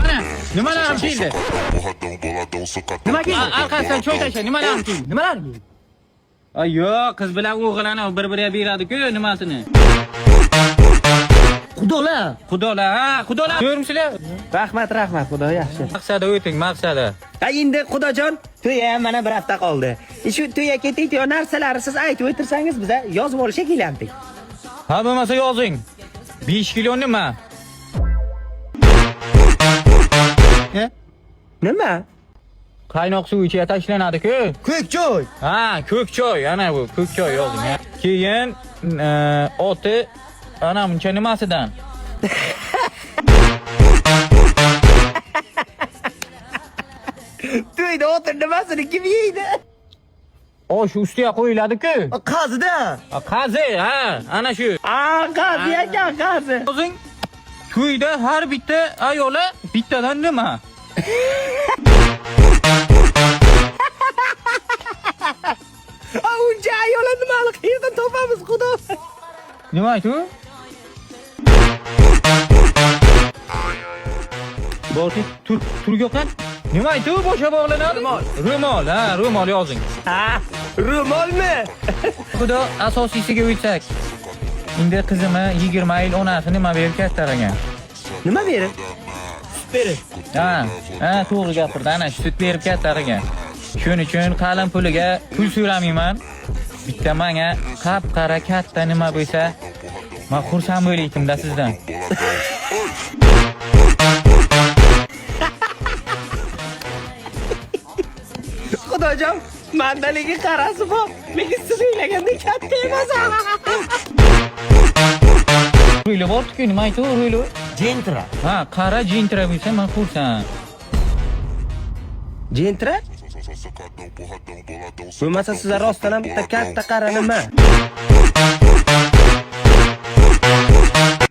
Ana, nimalar keldi? Nima keldi? Arkasidan choy tasha, nimalar keldi? Nimalar keldi? Ay yo'q, qiz bilan o'g'ilani bir-biriga beradi-ku nimasini. Xudolar. Ko'rmsizlar? Rahmat, xudo yaxshi. Maqsadi o'ting, maqsadi. Ha endi xudojon, to'y ham mana bir hafta qoldi. Shu to'yga ketdik, narsalarni siz aytib o'tirsangiz biz yozib olishga kelamdik. Ha bo'lmasa yozing. 5 kilo nima? Nima? Qaynoq suv ichiga tashlanadi-ku. Ko'k choy. Ha, ko'k choy, ana bu ko'k choy yozing. Keyin oti ana buncha nimasidan? To'yda o'tir nimasini kim yeydi? Osh ustiga qo'yiladi-ku. Qazida. Qazi, ha, ana shu. Qazi ekan, qazi. O'zing to'yda har bitta ayoli bittadan nima? Uncha ayollar nimani qayerdan topamiz, xudo? Nima aytu? Boshi turgoqdan nima aytu? Boshqa bog'lanadi? Ro'mol, ha, ro'mol yozing. Ha, ro'molmi? Xudo asosiysiga o'tsak. Endi qizimni 20 yil onasi nima berib kattaragan? Nima berib? Sut berib. Ha, to'g'ri gapirdi. Ana sut berib kattaragan. Shuning uchun qalin puliga pul so'ramayman. Bitta menga qap-qara katta nima bo'lsa, men xursand bo'laydim-da sizdan. Xudojon, mandaligi qarasi bor. Lekin siz o'ylagandek katta emas. Ruyli borku, nima aytu ruyli? Jentra. Ha, qara jentra bo'lsa, men xursand. Jentra? Bo'lmasa sizlar rostdan ham bitta katta qara nima?